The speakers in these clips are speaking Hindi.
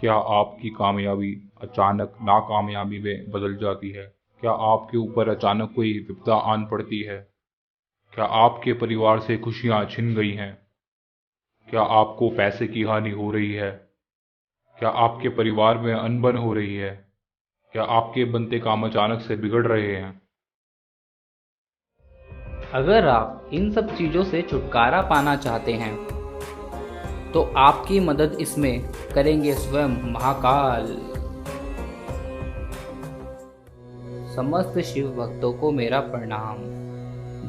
क्या आपकी कामयाबी अचानक नाकामयाबी में बदल जाती है? क्या आपके ऊपर अचानक कोई विपदा आन पड़ती है? क्या आपके परिवार से खुशियां छिन गई हैं? क्या आपको पैसे की हानि हो रही है? क्या आपके परिवार में अनबन हो रही है? क्या आपके बनते काम अचानक से बिगड़ रहे हैं? अगर आप इन सब चीज़ों से छुटकारा पाना चाहते हैं तो आपकी मदद इसमें करेंगे स्वयं महाकाल। समस्त शिव भक्तों को मेरा प्रणाम।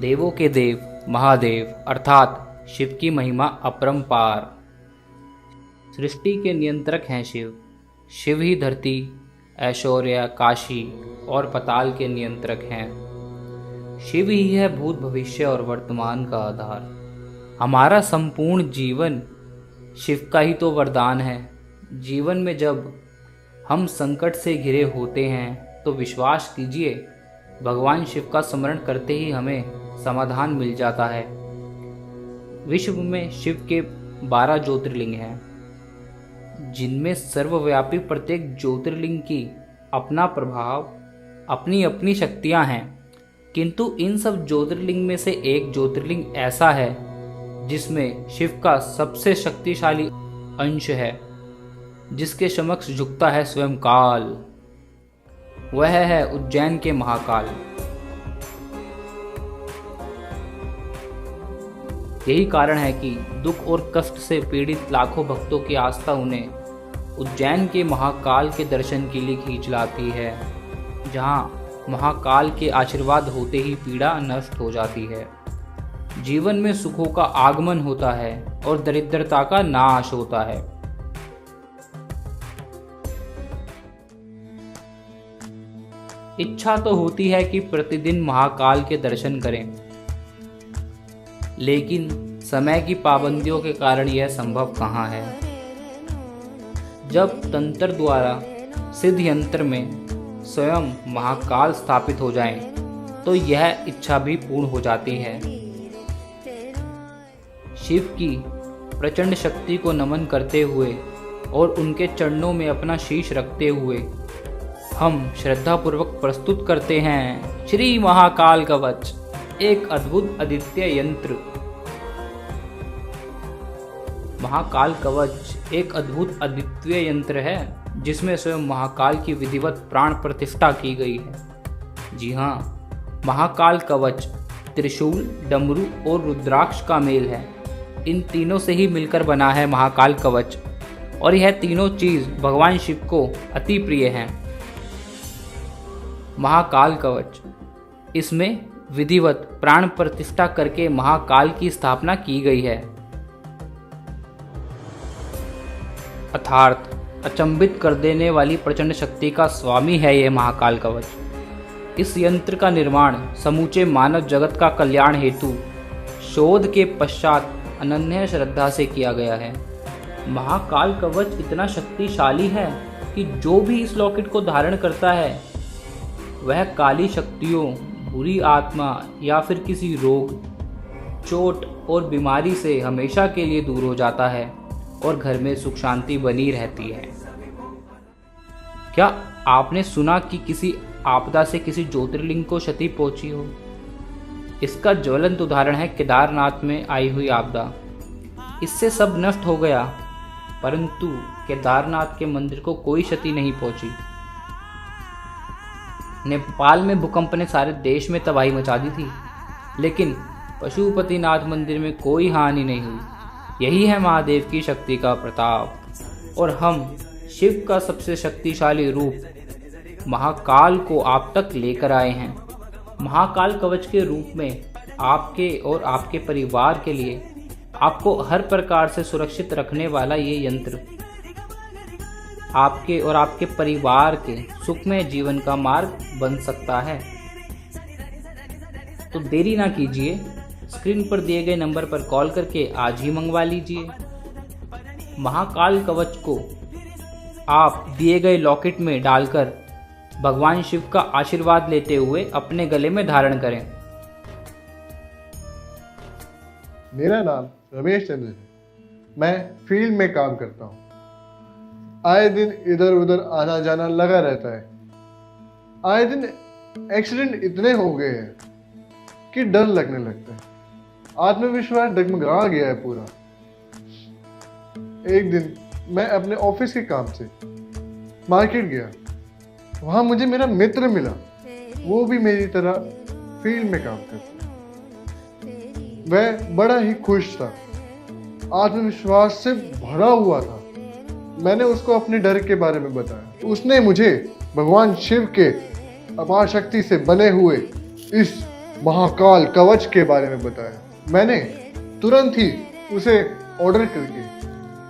देवों के देव महादेव अर्थात शिव की महिमा अपरंपार। सृष्टि के नियंत्रक हैं शिव। शिव ही धरती, ऐश्वर्य, काशी और पताल के नियंत्रक हैं। शिव ही है भूत भविष्य और वर्तमान का आधार। हमारा संपूर्ण जीवन शिव का ही तो वरदान है। जीवन में जब हम संकट से घिरे होते हैं तो विश्वास कीजिए, भगवान शिव का स्मरण करते ही हमें समाधान मिल जाता है। विश्व में शिव के 12 ज्योतिर्लिंग हैं, जिनमें सर्वव्यापी प्रत्येक ज्योतिर्लिंग की अपना प्रभाव, अपनी अपनी शक्तियां हैं। किंतु इन सब ज्योतिर्लिंग में से एक ज्योतिर्लिंग ऐसा है जिसमें शिव का सबसे शक्तिशाली अंश है, जिसके समक्ष झुकता है स्वयं काल। वह है उज्जैन के महाकाल। यही कारण है कि दुख और कष्ट से पीड़ित लाखों भक्तों की आस्था उन्हें उज्जैन के महाकाल के दर्शन के लिए खींच लाती है, जहां महाकाल के आशीर्वाद होते ही पीड़ा नष्ट हो जाती है, जीवन में सुखों का आगमन होता है और दरिद्रता का नाश होता है। इच्छा तो होती है कि प्रतिदिन महाकाल के दर्शन करें, लेकिन समय की पाबंदियों के कारण यह संभव कहाँ है। जब तंत्र द्वारा सिद्ध यंत्र में स्वयं महाकाल स्थापित हो जाएं, तो यह इच्छा भी पूर्ण हो जाती है। शिव की प्रचंड शक्ति को नमन करते हुए और उनके चरणों में अपना शीश रखते हुए हम श्रद्धापूर्वक प्रस्तुत करते हैं श्री महाकाल कवच, एक अद्भुत अद्वितीय यंत्र। महाकाल कवच एक अद्भुत अद्वितीय यंत्र है जिसमें स्वयं महाकाल की विधिवत प्राण प्रतिष्ठा की गई है। जी हाँ, महाकाल कवच त्रिशूल, डमरू और रुद्राक्ष का मेल है। इन तीनों से ही मिलकर बना है महाकाल कवच, और यह तीनों चीज भगवान शिव को अति प्रिय हैं। महाकाल कवच, इसमें विधिवत प्राण प्रतिष्ठा करके महाकाल की स्थापना की गई है। अर्थात अचंभित कर देने वाली प्रचंड शक्ति का स्वामी है यह महाकाल कवच। इस यंत्र का निर्माण समूचे मानव जगत का कल्याण हेतु शोध के पश्चात अनन्य श्रद्धा से किया गया है। महाकाल कवच इतना शक्तिशाली है कि जो भी इस लॉकेट को धारण करता है वह काली शक्तियों, बुरी आत्मा या फिर किसी रोग, चोट और बीमारी से हमेशा के लिए दूर हो जाता है और घर में सुख शांति बनी रहती है। क्या आपने सुना कि किसी आपदा से किसी ज्योतिर्लिंग को क्षति पहुंची हो? इसका ज्वलंत उदाहरण है केदारनाथ में आई हुई आपदा। इससे सब नष्ट हो गया, परंतु केदारनाथ के मंदिर को कोई क्षति नहीं पहुंची। नेपाल में भूकंप ने सारे देश में तबाही मचा दी थी, लेकिन पशुपतिनाथ मंदिर में कोई हानि नहीं हुई। यही है महादेव की शक्ति का प्रताप। और हम शिव का सबसे शक्तिशाली रूप महाकाल को आप तक लेकर आए हैं। महाकाल कवच के रूप में आपके और आपके परिवार के लिए आपको हर प्रकार से सुरक्षित रखने वाला ये यंत्र आपके और आपके परिवार के सुखमय जीवन का मार्ग बन सकता है। तो देरी ना कीजिए, स्क्रीन पर दिए गए नंबर पर कॉल करके आज ही मंगवा लीजिए। महाकाल कवच को आप दिए गए लॉकेट में डालकर भगवान शिव का आशीर्वाद लेते हुए अपने गले में धारण करें। मेरा नाम रमेश चंद्र है। मैं फील्ड में काम करता हूँ। आए दिन इधर उधर आना जाना लगा रहता है। आए दिन एक्सीडेंट इतने हो गए हैं कि डर लगने लगता है। आत्मविश्वास डगमगा गया है पूरा। एक दिन मैं अपने ऑफिस के काम से मार्केट गया। वहां मुझे मेरा मित्र मिला। वो भी मेरी तरह फील्ड में काम करता है। वह बड़ा ही खुश था, आत्मविश्वास से भरा हुआ था। मैंने उसको अपने डर के बारे में बताया। उसने मुझे भगवान शिव के अपार शक्ति से बने हुए इस महाकाल कवच के बारे में बताया। मैंने तुरंत ही उसे ऑर्डर करके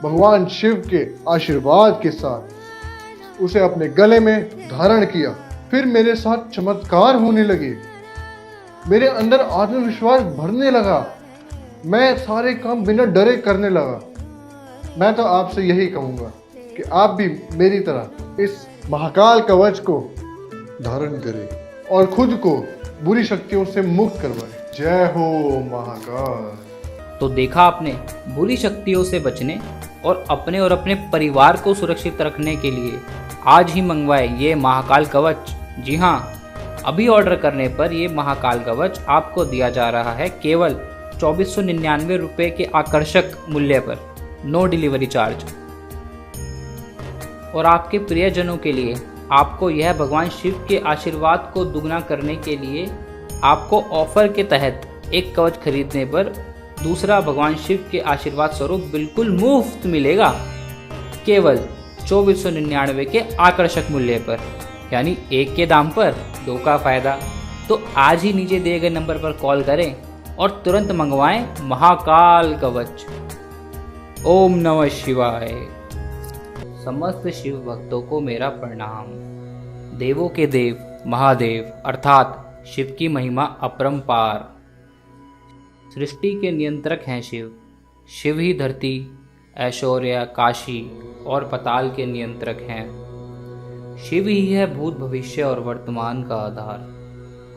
भगवान शिव के आशीर्वाद के साथ उसे अपने गले में धारण किया। फिर मेरे साथ चमत्कार होने लगे। मेरे अंदर आत्मविश्वास भरने लगा। मैं सारे काम बिना डरे करने लगा। मैं तो आपसे यही कहूँगा कि आप भी मेरी तरह इस महाकाल कवच को धारण करें और खुद को बुरी शक्तियों से मुक्त करवाएं। जय हो महाकाल। तो देखा आपने, बुरी शक्तियों से बचने और अपने परिवार को सुरक्षित रखने के लिए आज ही मंगवाए ये महाकाल कवच। जी हाँ, अभी ऑर्डर करने पर ये महाकाल कवच आपको दिया जा रहा है केवल 2499 रुपये के आकर्षक मूल्य पर, नो डिलीवरी चार्ज। और आपके प्रियजनों के लिए आपको यह भगवान शिव के आशीर्वाद को दुगना करने के लिए आपको ऑफर के तहत एक कवच खरीदने पर दूसरा भगवान शिव के आशीर्वाद स्वरूप बिल्कुल मुफ्त मिलेगा, केवल 2499 के आकर्षक मूल्य पर, यानी एक के दाम पर दो का फायदा। तो आज ही नीचे दिए गए नंबर पर कॉल करें और तुरंत मंगवाएं महाकाल कवच। ओम नमः शिवाय। समस्त शिव भक्तों को मेरा प्रणाम। देवों के देव महादेव अर्थात शिव की महिमा अपरंपार। सृष्टि के नियंत्रक हैं शिव। शिव ही धरती, ऐश्वर्य, काशी और पाताल के नियंत्रक हैं। शिव ही है भूत, भविष्य और वर्तमान का आधार।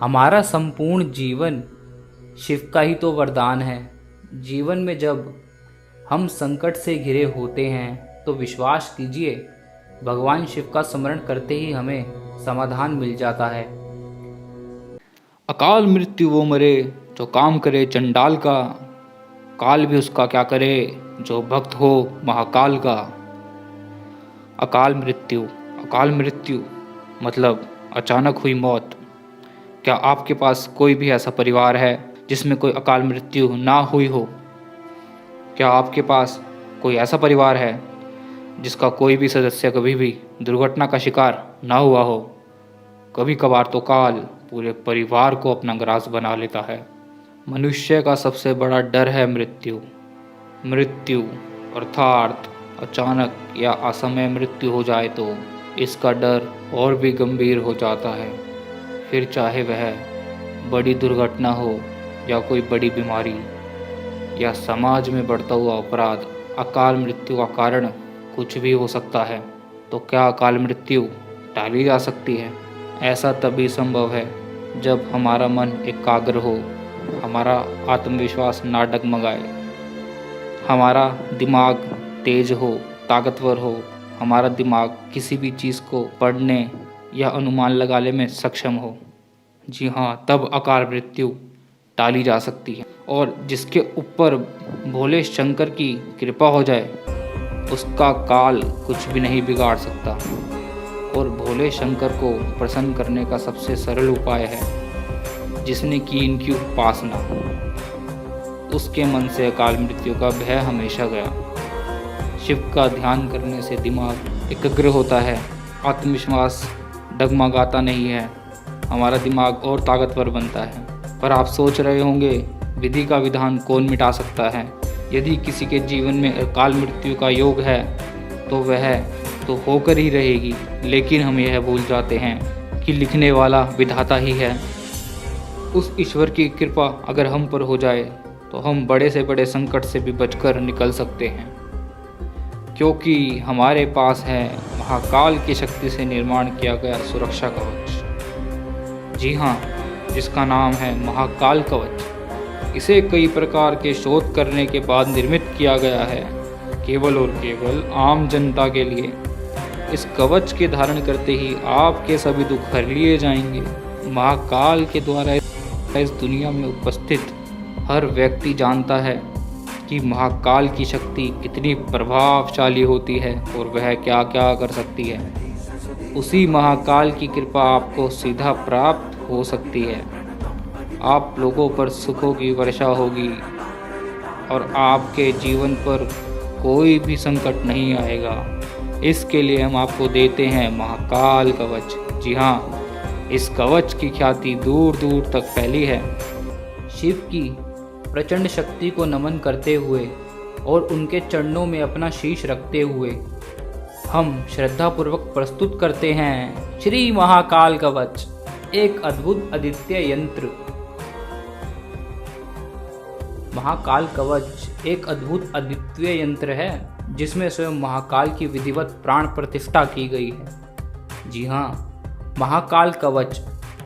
हमारा संपूर्ण जीवन शिव का ही तो वरदान है। जीवन में जब हम संकट से घिरे होते हैं तो विश्वास कीजिए, भगवान शिव का स्मरण करते ही हमें समाधान मिल जाता है। अकाल मृत्यु वो मरे जो काम करे चंडाल का, काल भी उसका क्या करे जो भक्त हो महाकाल का। अकाल मृत्यु मतलब अचानक हुई मौत। क्या आपके पास कोई भी ऐसा परिवार है जिसमें कोई अकाल मृत्यु ना हुई हो? क्या आपके पास कोई ऐसा परिवार है जिसका कोई भी सदस्य कभी भी दुर्घटना का शिकार ना हुआ हो? कभी कभार तो काल पूरे परिवार को अपना ग्रास बना लेता है। मनुष्य का सबसे बड़ा डर है मृत्यु अर्थात अचानक या असमय मृत्यु हो जाए तो इसका डर और भी गंभीर हो जाता है। फिर चाहे वह बड़ी दुर्घटना हो या कोई बड़ी बीमारी या समाज में बढ़ता हुआ अपराध, अकाल मृत्यु का कारण कुछ भी हो सकता है। तो क्या अकाल मृत्यु टाली जा सकती है? ऐसा तभी संभव है जब हमारा मन एकाग्र हो, हमारा आत्मविश्वास ना डगमगाए, हमारा दिमाग तेज हो, ताकतवर हो, हमारा दिमाग किसी भी चीज़ को पढ़ने या अनुमान लगाने में सक्षम हो। जी हाँ, तब अकाल मृत्यु टाली जा सकती है। और जिसके ऊपर भोले शंकर की कृपा हो जाए उसका काल कुछ भी नहीं बिगाड़ सकता। और भोले शंकर को प्रसन्न करने का सबसे सरल उपाय है, जिसने की इनकी उपासना, उसके मन से अकाल मृत्यु का भय हमेशा गया। शिव का ध्यान करने से दिमाग एकाग्र होता है, आत्मविश्वास डगमगाता नहीं है, हमारा दिमाग और ताकतवर बनता है। पर आप सोच रहे होंगे, विधि का विधान कौन मिटा सकता है? यदि किसी के जीवन में अकाल मृत्यु का योग है तो वह तो होकर ही रहेगी, लेकिन हम यह भूल जाते हैं कि लिखने वाला विधाता ही है। उस ईश्वर की कृपा अगर हम पर हो जाए तो हम बड़े से बड़े संकट से भी बचकर निकल सकते हैं, क्योंकि हमारे पास है महाकाल की शक्ति से निर्माण किया गया सुरक्षा कवच। जी हाँ, जिसका नाम है महाकाल कवच। इसे कई प्रकार के शोध करने के बाद निर्मित किया गया है, केवल और केवल आम जनता के लिए, इस कवच के धारण करते ही आपके सभी दुख हर लिए जाएंगे। महाकाल के द्वारा इस दुनिया में उपस्थित हर व्यक्ति जानता है कि महाकाल की शक्ति कितनी प्रभावशाली होती है और वह क्या क्या कर सकती है। उसी महाकाल की कृपा आपको सीधा प्राप्त हो सकती है। आप लोगों पर सुखों की वर्षा होगी और आपके जीवन पर कोई भी संकट नहीं आएगा। इसके लिए हम आपको देते हैं महाकाल कवच। जी हाँ, इस कवच की ख्याति दूर दूर तक फैली है। शिव की प्रचंड शक्ति को नमन करते हुए और उनके चरणों में अपना शीश रखते हुए हम श्रद्धापूर्वक प्रस्तुत करते हैं श्री महाकाल कवच, एक अद्भुत अद्वितीय यंत्र। महाकाल कवच एक अद्भुत अद्वितीय यंत्र है जिसमें स्वयं महाकाल की विधिवत प्राण प्रतिष्ठा की गई है। जी हाँ, महाकाल कवच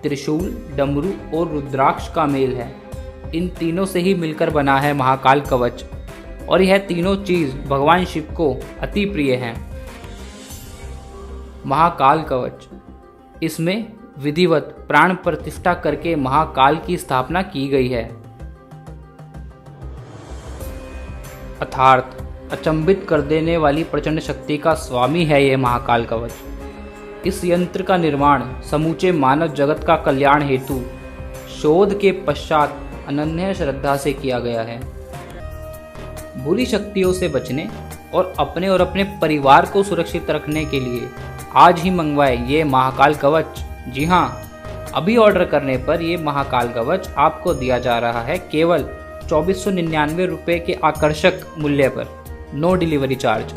त्रिशूल, डमरू और रुद्राक्ष का मेल है। इन तीनों से ही मिलकर बना है महाकाल कवच और यह तीनों चीज़ भगवान शिव को अति प्रिय हैं। महाकाल कवच, इसमें विधिवत प्राण प्रतिष्ठा करके महाकाल की स्थापना की गई है। अर्थात अचंभित कर देने वाली प्रचंड शक्ति का स्वामी है यह महाकाल कवच। इस यंत्र का निर्माण समूचे मानव जगत का कल्याण हेतु शोध के पश्चात अनन्य श्रद्धा से किया गया है। बुरी शक्तियों से बचने और अपने परिवार को सुरक्षित रखने के लिए आज ही मंगवाए ये महाकाल कवच। जी हाँ, अभी ऑर्डर करने पर ये महाकाल कवच आपको दिया जा रहा है केवल 2499 रुपये के आकर्षक मूल्य पर, नो डिलीवरी चार्ज।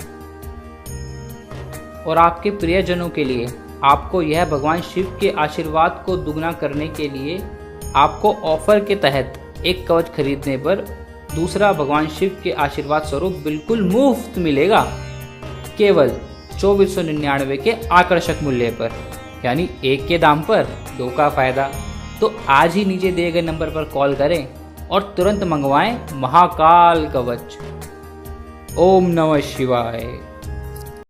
और आपके प्रियजनों के लिए आपको यह भगवान शिव के आशीर्वाद को दुगना करने के लिए आपको ऑफर के तहत एक कवच खरीदने पर दूसरा भगवान शिव के आशीर्वाद स्वरूप बिल्कुल मुफ्त मिलेगा, केवल 2499 के आकर्षक मूल्य पर, यानी एक के दाम पर दो का फायदा। तो आज ही नीचे दिए गए नंबर पर कॉल करें और तुरंत मंगवाएं महाकाल कवच। ओम नमः शिवाय।